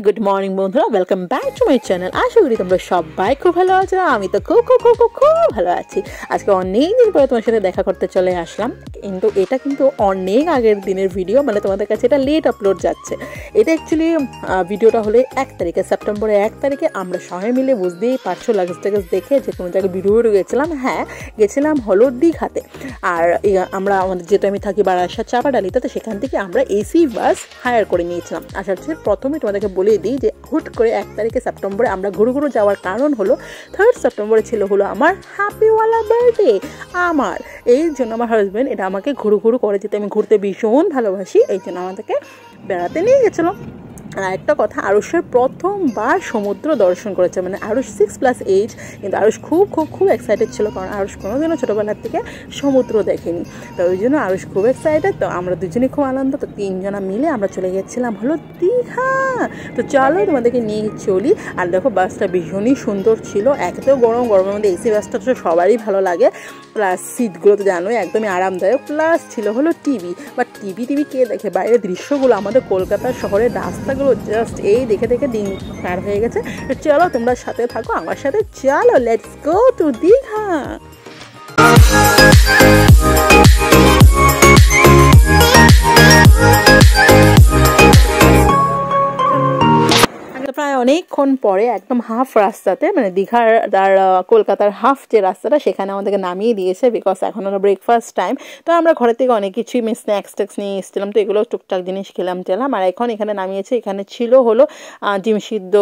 Good morning বন্ধুরা, welcome back to my channel. আশা করি তোমরা সবাই খুব ভালো আছো। আমি তো খুব খুব খুব খুব খুব ভালো আছি। আজকে অনেক দিন পরে তোমার সাথে দেখা করতে চলে আসলাম, কিন্তু এটা কিন্তু অনেক আগের দিনের ভিডিও, মানে তোমাদের কাছে এটা লেট আপলোড যাচ্ছে। এটা অ্যাকচুয়ালি ভিডিওটা হলে 1 তারিখে, সেপ্টেম্বরের 1 তারিখে আমরা সবাই মিলে, বুঝতেই পারছো লাগেজ টাগেজ দেখে, যে কোনো জায়গায় ভিডিও গেছিলাম। হ্যাঁ, গেছিলাম হলো দীঘাতে। আর আমরা আমাদের যেহেতু আমি থাকি বারাসাত চাপাডালিতে, তো সেখান থেকে আমরা এসি বাস হায়ার করে নিয়েছিলাম। আসার প্রথমে তোমাদেরকে বলে দিই যে হুট করে 1 তারিখে সেপ্টেম্বরে আমরা ঘুরু ঘুরু যাওয়ার কারণ হলো 3rd সেপ্টেম্বরে ছিল হলো আমার হ্যাপিওয়ালা বার্থডে। আমার এই জন্য আমার হাজব্যান্ড এটা আমাকে ঘুরু ঘুরু করে যেতে, আমি ঘুরতে ভীষণ ভালোবাসি, এই জন্য আমাদেরকে বেড়াতে নিয়ে গেছিলাম। আর একটা কথা, আরুষের প্রথমবার সমুদ্র দর্শন করেছে, মানে আরুষ 6+ এজ, কিন্তু আরুষ খুব খুব খুব এক্সাইটেড ছিল, কারণ আরুষ কোনোদিনও ছোটোবেলার থেকে সমুদ্র দেখেনি। তো ওই জন্য আরুষ খুব এক্সাইটেড। তো আমরা দুজনেই খুব আনন্দ। তো 3 জনা মিলে আমরা চলে গেছিলাম হলো দীঘা। তো চলো তোমাদেরকে নিয়ে চলি। আর দেখো, বাসটা ভীষণই সুন্দর ছিল, একেতেও গরমের মধ্যে এসি বাসটা তো সবারই ভালো লাগে, প্লাস সিটগুলো তো জানোই একদমই আরামদায়ক, প্লাস ছিল হলো টিভি। বাট টিভি কে দেখে, বাইরের দৃশ্যগুলো, আমাদের কলকাতার শহরের রাস্তাগুলো জাস্ট এই দেখে দেখে দিন পার হয়ে গেছে। তো চলো তোমরা সাথে থাকো আমার সাথে, চলো লেটস গো টু দীঘা। প্রায় অনেকক্ষণ পরে একদম হাফ রাস্তাতে, মানে দীঘার আর কলকাতার হাফ যে রাস্তাটা, সেখানে আমাদেরকে নামিয়ে দিয়েছে, বিকজ এখন হলো ব্রেকফাস্ট টাইম। তো আমরা ঘরের থেকে অনেক কিছুই স্ন্যাক্স ট্যাক্স নিয়ে এসেছিলাম, তো এগুলো টুকটাক জিনিস খেলাম। আর এখন এখানে নামিয়েছে, এখানে ছিল হলো ডিম সিদ্ধ,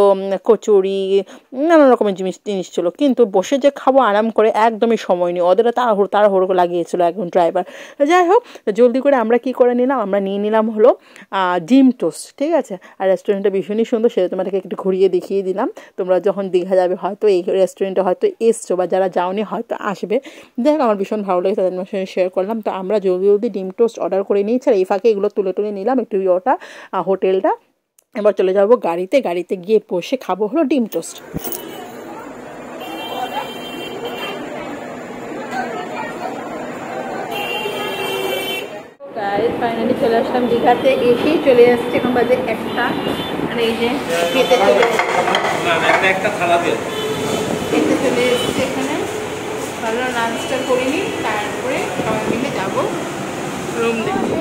কচুরি, নানা রকমের জিনিস ছিল, কিন্তু বসে যে খাবো আরাম করে একদমই সময় নেই, ওদের তাড়াহুড়ো লাগিয়েছিল একজন ড্রাইভার। যাই হোক, জলদি করে আমরা কি করে নিলাম, আমরা নিয়ে নিলাম হলো ডিম টোস্ট, ঠিক আছে। আর রেস্টুরেন্টটা ভীষণই সুন্দর, সেটা তোমাদেরকে একটু ঘুরিয়ে দেখিয়ে দিলাম। তোমরা যখন দীঘা যাবে, হয়তো এই রেস্টুরেন্টে হয়তো এসছো, বা যারা যাওনি হয়তো আসবে। দেখ, আমার ভীষণ ভালো লাগে, তাদের সঙ্গে শেয়ার করলাম। তো আমরা জলদি ডিম টোস্ট অর্ডার করে নিয়েছি, আর এই ফাঁকে এগুলো তুলে নিলাম একটু ওটা হোটেলটা। এবার চলে যাবো গাড়িতে গিয়ে বসে খাবো হলো ডিম টোস্ট। ফাইনালি চলে আসলাম দীঘাতে, এসেই চলে আসছে এখন বাজে 1টা। আর এই যে খেতে চলে এসছে এখানে, ভালো লাঞ্চটা করিনি, তারপরে সবাই মিলে যাবো রুম দেখতে।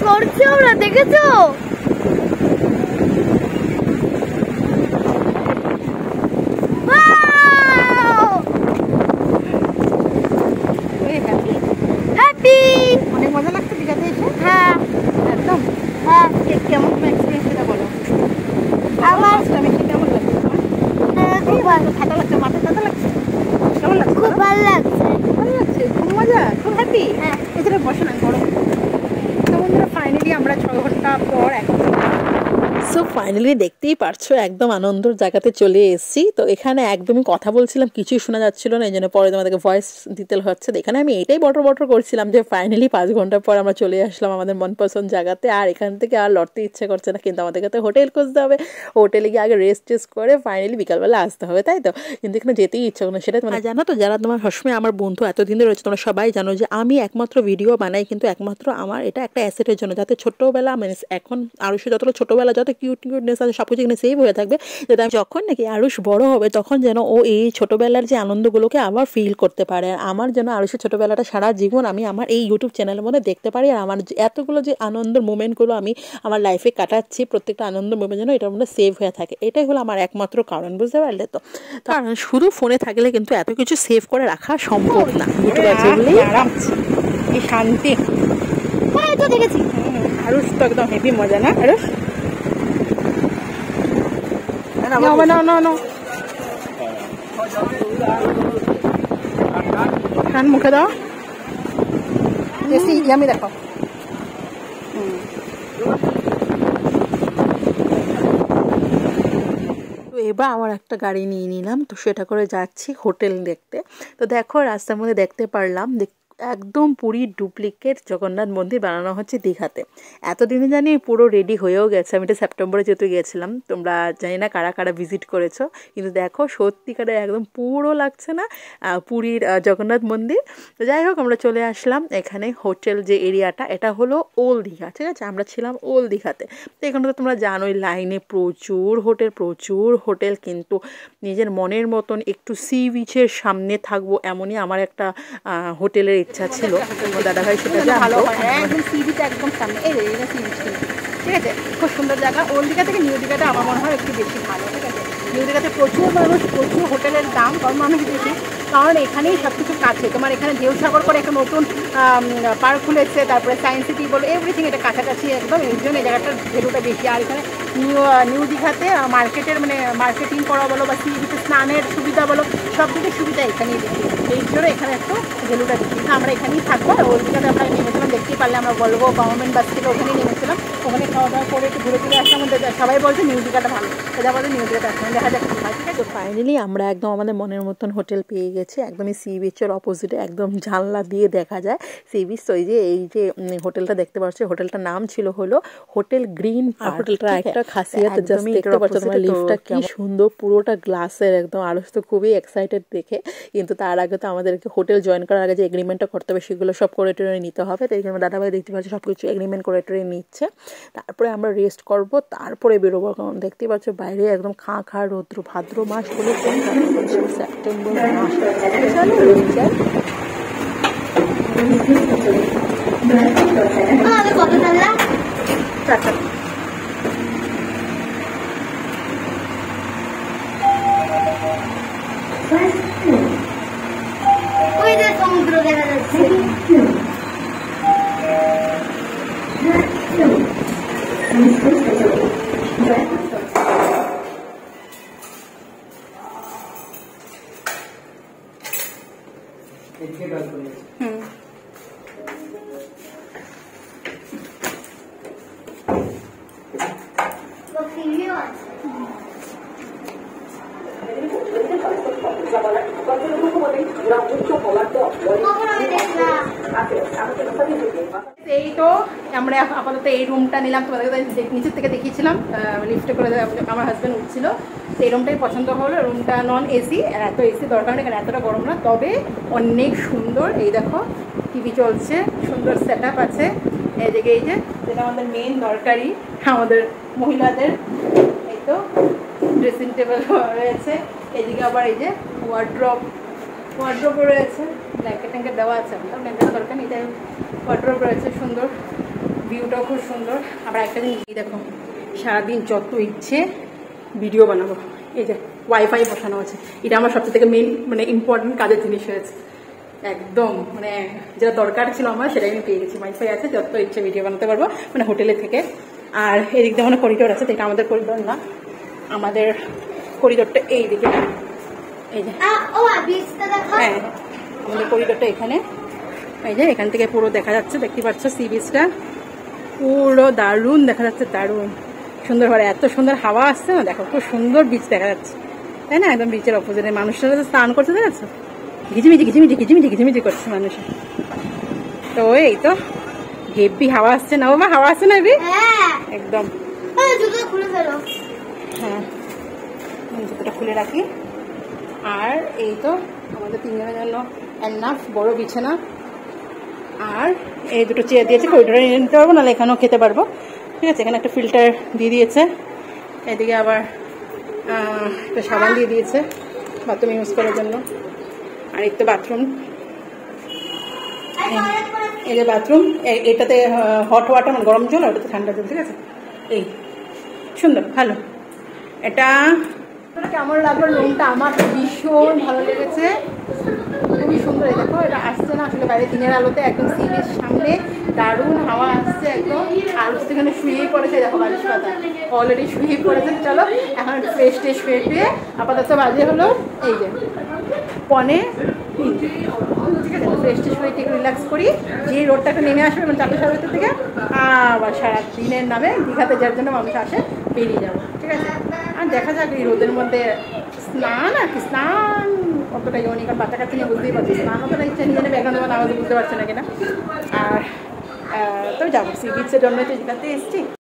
করছে ওরা, দেখেছো? অনেক মজা লাগছে দীঘাতে এসে। হ্যাঁ একদম, হ্যাঁ। কেমন এক্সপিরিয়েন্স সেটা বলো। আমার কেমন লাগছে তোমার? ঠান্ডা লাগছে, মাথা ঠান্ডা লাগছে, কেমন লাগছে? খুব ভালো লাগছে, খুব মজা, খুব হ্যাপি। হ্যাঁ, এছাড়া বসে না, গরম। তো বন্ধুরা, ফাইনালি আমরা 6 ঘন্টা পর এখন, সো ফাইনালি দেখতেই পারছো একদম আনন্দর জায়গাতে চলে এসেছি। তো এখানে একদমই কথা বলছিলাম, কিছুই শোনা যাচ্ছিল না, এই জন্য পরে তোমাদেরকে ভয়েস দিতে হচ্ছে। এখানে আমি এটাই বটর করছিলাম যে ফাইনালি 5 ঘন্টা পর আমরা চলে আসলাম আমাদের মনপসন্দ জায়গাতে, আর এখান থেকে আর লড়তে ইচ্ছে করছে না। কিন্তু আমাদেরকে তো হোটেল খুঁজতে হবে, হোটেলে গিয়ে আগে রেস্ট করে ফাইনালি বিকালবেলা আসতে হবে, তাই তো। কিন্তু এখানে যেতেই ইচ্ছে করে না, সেটা তোমরা জানো তো, যারা তোমার সবসময় আমার বন্ধু এতদিন ধরে রয়েছে, তোমরা সবাই জানো যে আমি একমাত্র ভিডিও বানাই, কিন্তু একমাত্র আমার এটা একটা অ্যাসেটের জন্য, যাতে ছোট্টবেলা, মানে এখন আরুষের যতটা ছোটবেলা যত কিউটনেস আছে সব কিছু এখানে সেভ হয়ে থাকবে, যাতে আমি যখন নাকি আরুষ বড় হবে তখন যেন ও এই ছোটবেলার যে আনন্দগুলোকে আবার ফিল করতে পারে। আর আমার যেন আরুষের ছোটবেলাটা সারা জীবন আমি আমার এই ইউটিউব চ্যানেলের মধ্যে দেখতে পারি, আর আমার এতগুলো যে আনন্দের মোমেন্টগুলো আমি আমার লাইফে কাটাচ্ছি, প্রত্যেকটা আনন্দের মোমেন্ট যেন এটার মধ্যে সেভ হয়ে থাকে, এটাই হলো আমার একমাত্র কারণ, বুঝতে পারলে তো। কারণ শুধু ফোনে থাকলে কিন্তু এত কিছু সেভ করে রাখা সম্ভব না, ইউটিউব আছে বলেই আরাম, কি শান্তি। তো দেখেছি আরুষ তো একদম হেভি মজা না আরুষ? মুখে দাও, আমি দেখো। তো এবার আমার একটা গাড়ি নিয়ে নিলাম, তো সেটা করে যাচ্ছি হোটেল দেখতে। তো দেখো রাস্তার মধ্যে দেখতে পারলাম একদম পুরীর ডুপ্লিকেট জগন্নাথ মন্দির বানানো হচ্ছে দীঘাতে। এতদিনে জানি পুরো রেডি হয়েও গেছে। আমি তো সেপ্টেম্বরে যেহেতু গিয়েছিলাম, তোমরা জানি না কারা কারা ভিজিট করেছো, কিন্তু দেখো সত্যিকারে একদম পুরো লাগছে না পুরীর জগন্নাথ মন্দির। তো যাই হোক, আমরা চলে আসলাম এখানে। হোটেল যে এরিয়াটা, এটা হলো ওল্ড দীঘা, ঠিক আছে? আমরা ছিলাম ওল্ড দীঘাতে। তো এখানে তো তোমরা জানোই লাইনে প্রচুর হোটেল, কিন্তু নিজের মনের মতন একটু সি বিচের সামনে থাকবো এমনই আমার একটা হোটেলের ইচ্ছা ছিল। দাদাভাই সেটা ভালো হয়, একদম সি বিচ একদম সামনে। এই সি বিচ, ঠিক আছে, খুব সুন্দর জায়গা। ওল্ড দীঘা থেকে নিউ দীঘাটা আমার মনে হয় একটু বেশি ভালো, ঠিক আছে? নিউ দীঘাতে প্রচুর মানুষ, প্রচুর হোটেলের দাম কম মানুষ বেশি, কারণ এখানেই সব কিছু কাছে। তোমার এখানে ঢেউসাগর করে একটা নতুন পার্ক খুলেছে, তারপরে সায়েন্স সিটি বলো, এভরিথিং এটা কাছাকাছি একদম। এই জন্য এই জায়গাটার ভ্যালুটা বেশি। আর এখানে নিউ দীঘাতে মার্কেটের মানে মার্কেটিং করা বলো বা সি বিচে স্নানের সুবিধা বলো, সব দিকে সুবিধা এখানেই বেশি। এই জন্য এখানে একটু ভ্যালুটা বেশি। আমরা এখানেই থাকবো। ওই দীঘাতে আমরা নেমেছিলাম, দেখতেই পারলে আমরা বলবো গভর্নমেন্ট বাস থেকে ওখানেই নেমেছিলাম। ওখানে খাওয়া দাওয়া করে একটু ঘুরে ঘুরে আসলাম। সবাই বলছে নিউ দীঘাটা ভালো, সেটা বলছে নিউ দীঘাটা আসলাম, দেখা যাক কী হয়, ঠিক আছে? তো ফাইনালি আমরা একদম আমাদের মনের মতন হোটেল পেয়ে গেছি, একদমই সি বিচের অপোজিটে, একদম জানলা দিয়ে দেখা যায় সি বিচ। তো এই যে হোটেলটা দেখতে পাচ্ছ, হোটেলটার নাম ছিল হলো হোটেল গ্রিন পার্ক। হোটেলটা একটা খাসিয়াত, জাস্ট দেখতে পাচ্ছ তোমরা লিফটটা কি সুন্দর, পুরোটা গ্লাসের একদম। আরো তো খুবই এক্সাইটেড দেখে, কিন্তু তার আগে তো আমাদেরকে হোটেল জয়েন করার আগে যে এগ্রিমেন্টটা করতে হবে সেগুলো সব করে টরে নিতে হবে। তো এইখানে দাদাভাই দেখতে পাচ্ছি সব কিছু এগ্রিমেন্ট করে টরে নিচ্ছে। তারপরে আমরা রেস্ট করব, তারপরে বেরোবো। কারণ দেখতে পাচ্ছ বাইরে একদম খা রৌদ্র। ভাদ্র মাস হলে সেপ্টেম্বর মাস সমুদ্র দেখা যাচ্ছে। এই তো আমরা আপাতত এই রুমটা নিলাম, তোমাদের নিচের থেকে দেখিয়েছিলাম, লিফটে করে আমার হাজব্যান্ড উঠছিল। এই রুমটাই পছন্দ হলো। রুমটা নন এসি, এত এসি দরকার নেই, কারণ এতটা গরম না, তবে অনেক সুন্দর। এই দেখো টিভি চলছে, সুন্দর সেট আপ আছে। এদিকে এই যে যেটা আমাদের মেন দরকারি আমাদের মহিলাদের, এই তো ড্রেসিং টেবিল রয়েছে। এদিকে আবার এই যে ওয়ার্ড্রপ রয়েছে, ব্ল্যাঙ্কেট ট্যাঙ্কেট দেওয়া আছে, ব্ল্যাঙ্কেটের দরকার নেই, তাই ওয়ার্ড্রপ রয়েছে সুন্দর। ভিউটাও খুব সুন্দর। আবার একটা জিনিস দেখো, সারাদিন যত ইচ্ছে ভিডিও বানাবো। এই যে ওয়াইফাই বসানো আছে, এটা আমার সবচেয়ে থেকে মেন মানে ইম্পর্টেন্ট কাজের জিনিস হয়েছে। একদম মানে যেটা দরকার ছিল আমার সেটাই আমি পেয়ে গেছি। ওয়াইফাই আছে, যত ইচ্ছে ভিডিও বানাতে পারবো মানে হোটেলে থেকে। আর এদিক দিয়ে মানে করিডোর আছে, এটা আমাদের করিডোর না, আমাদের করিডোরটা এই দিকে। এই যে হ্যাঁ, আমাদের করিডোরটা এখানে। এই যে এখান থেকে পুরো দেখা যাচ্ছে, দেখতে পাচ্ছ সি বিচটা পুরো দারুণ দেখা যাচ্ছে, দারুণ সুন্দর। হয় এত সুন্দর হাওয়া আসছে না, দেখো খুব সুন্দর বিচ দেখা যাচ্ছে, তাই না? একদম বিচের অপোজিটে মানুষরা তো স্নান করছে, দেখেছ? ঘিচিমিচি করছে মানুষ। তো এই তো হেভি হাওয়া আসছে না, বাবা হাওয়া আসছে না হেভি একদম। হ্যাঁ, জুতোটা খুলে রাখি। আর এই তো আমাদের তিনজনের জন্য এনাফ বড় বিছানা, আর এই দুটো চেয়ার দিয়েছে, করিডোরে নিয়ে নিতে পারবো, নাহলে এখানেও খেতে পারবো, ঠিক আছে? এখানে একটা ফিল্টার দিয়ে দিয়েছে, এদিকে আবার একটা সাবান দিয়ে দিয়েছে বাথরুম ইউজ করার জন্য। আর এই তো বাথরুম, এই যে বাথরুম, এটাতে হট ওয়াটার মানে গরম জল, ওটাতে ঠান্ডা জল, ঠিক আছে? এই সুন্দর, ভালো। এটা কেমন লাগলো রুমটা? আমার ভীষণ ভালো লেগেছে, খুবই সুন্দর। দেখো এটা আসছে না আসলে বাইরে দিনের আলোতে, একদম সি বিচ সামনে, দারুণ হাওয়া আসছে একদম। আর সেখানে শুয়েই পড়েছে, দেখো বালিশ পাতা অলরেডি শুয়েই পড়েছে। চলো এখন ফ্রেশ ট্রেশ শুয়ে আপাতত বাজে হলো এই যে 2:03, ঠিক আছে? ফ্রেশ ট্রেশ হয়ে একটু রিল্যাক্স করি, যে রোডটাকে নেমে আসবে মানে 4:30 থেকে, আবার সারা দিনের নামে দীঘাতে যার জন্য মানুষ আসে বেরিয়ে যাবো, ঠিক আছে? আর দেখা যাক এই রোদের মধ্যে স্নান আর কি, স্নান কতটা ইউনিক, আর বাচ্চা কাছে নিয়ে বুঝতেই পারছি না, কতটা ইচ্ছা নিয়ে ব্যাগ নেওয়া না বুঝতে পারছি না কিনা। আর তবে যাবো সি বিচের জন্য তো যেটাতে এসছি।